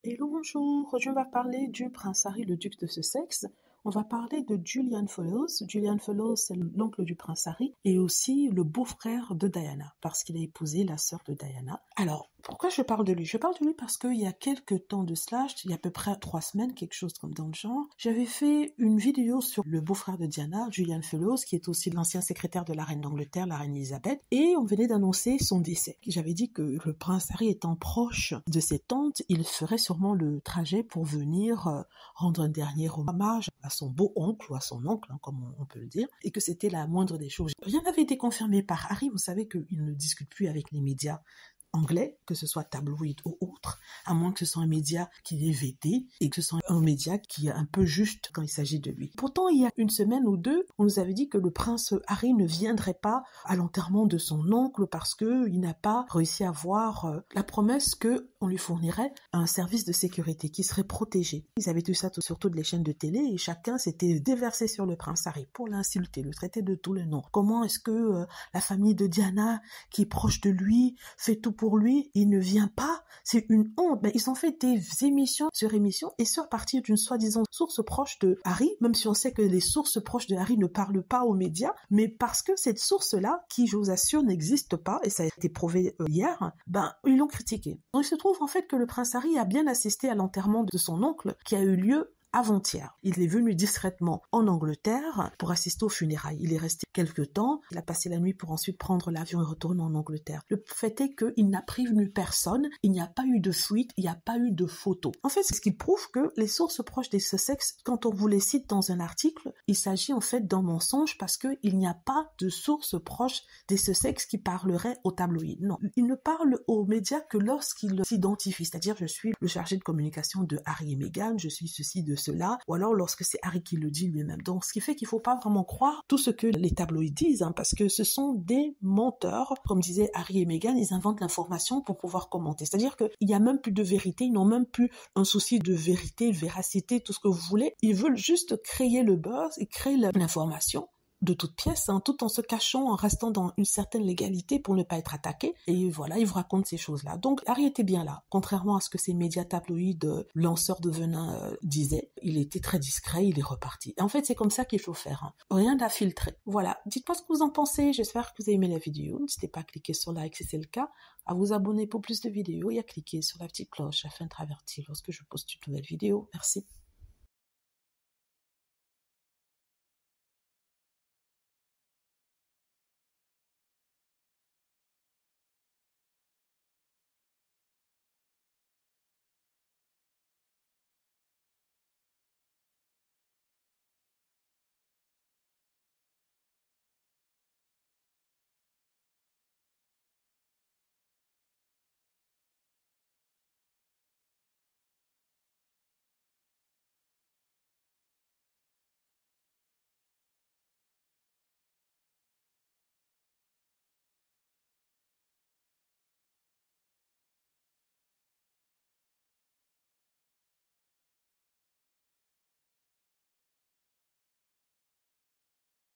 Hello, bonjour. Je vais parler du prince Harry, le duc de Sussex. On va parler de Julian Fellowes. Julian Fellowes, c'est l'oncle du prince Harry et aussi le beau-frère de Diana, parce qu'il a épousé la sœur de Diana. Alors, pourquoi je parle de lui? Je parle de lui parce qu'il y a quelques temps de cela, il y a à peu près 3 semaines, quelque chose comme dans le genre, j'avais fait une vidéo sur le beau-frère de Diana, Julian Fellowes, qui est aussi l'ancien secrétaire de la reine d'Angleterre, la reine Elisabeth, et on venait d'annoncer son décès. J'avais dit que le prince Harry étant proche de ses tantes, il ferait sûrement le trajet pour venir rendre un dernier hommage à son beau-oncle ou à son oncle, hein, comme on peut le dire, et que c'était la moindre des choses. Rien n'avait été confirmé par Harry. Vous savez qu'il ne discute plus avec les médias anglais, que ce soit tabloïd ou autre, à moins que ce soit un média qui est vété et que ce soit un média qui est un peu juste quand il s'agit de lui. Pourtant, il y a une semaine ou deux, on nous avait dit que le prince Harry ne viendrait pas à l'enterrement de son oncle parce qu'il n'a pas réussi à avoir la promesse que on lui fournirait un service de sécurité qui serait protégé. Ils avaient tout ça sur toutes les chaînes de télé et chacun s'était déversé sur le prince Harry pour l'insulter, le traiter de tous les noms. Comment est-ce que la famille de Diana, qui est proche de lui, fait tout pour lui, il ne vient pas? C'est une honte. Ben, ils ont fait des émissions sur émissions et sur partir d'une soi-disant source proche de Harry, même si on sait que les sources proches de Harry ne parlent pas aux médias, mais parce que cette source-là, qui je vous assure n'existe pas, et ça a été prouvé hier, ben ils l'ont critiqué. Donc il se trouve en fait que le prince Harry a bien assisté à l'enterrement de son oncle qui a eu lieu avant-hier. Il est venu discrètement en Angleterre pour assister aux funérailles. Il est resté quelques temps. Il a passé la nuit pour ensuite prendre l'avion et retourner en Angleterre. Le fait est qu'il n'a prévenu personne. Il n'y a pas eu de fuite. Il n'y a pas eu de photos. En fait, c'est ce qui prouve que les sources proches des Sussex, quand on vous les cite dans un article, il s'agit en fait d'un mensonge parce qu'il n'y a pas de sources proches des Sussex qui parleraient aux tabloïds. Non. Il ne parle aux médias que lorsqu'il s'identifie. C'est-à-dire, je suis le chargé de communication de Harry et Meghan, je suis ceci de cela, ou alors lorsque c'est Harry qui le dit lui-même. Donc, ce qui fait qu'il faut pas vraiment croire tout ce que les tabloïds disent, hein, parce que ce sont des menteurs. Comme disaient Harry et Meghan, ils inventent l'information pour pouvoir commenter. C'est-à-dire qu'il y a même plus de vérité, ils n'ont même plus un souci de vérité, de véracité, tout ce que vous voulez. Ils veulent juste créer le buzz et créer l'information de toutes pièces, hein, tout en se cachant, en restant dans une certaine légalité pour ne pas être attaqué. Et voilà, il vous raconte ces choses-là. Donc, Harry était bien là. Contrairement à ce que ces médias tabloïds lanceurs de venin disaient, il était très discret, il est reparti. Et en fait, c'est comme ça qu'il faut faire. Hein. Rien à filtrer. Voilà. Dites-moi ce que vous en pensez. J'espère que vous avez aimé la vidéo. N'hésitez pas à cliquer sur like si c'est le cas, à vous abonner pour plus de vidéos et à cliquer sur la petite cloche afin d'être averti lorsque je poste une nouvelle vidéo. Merci.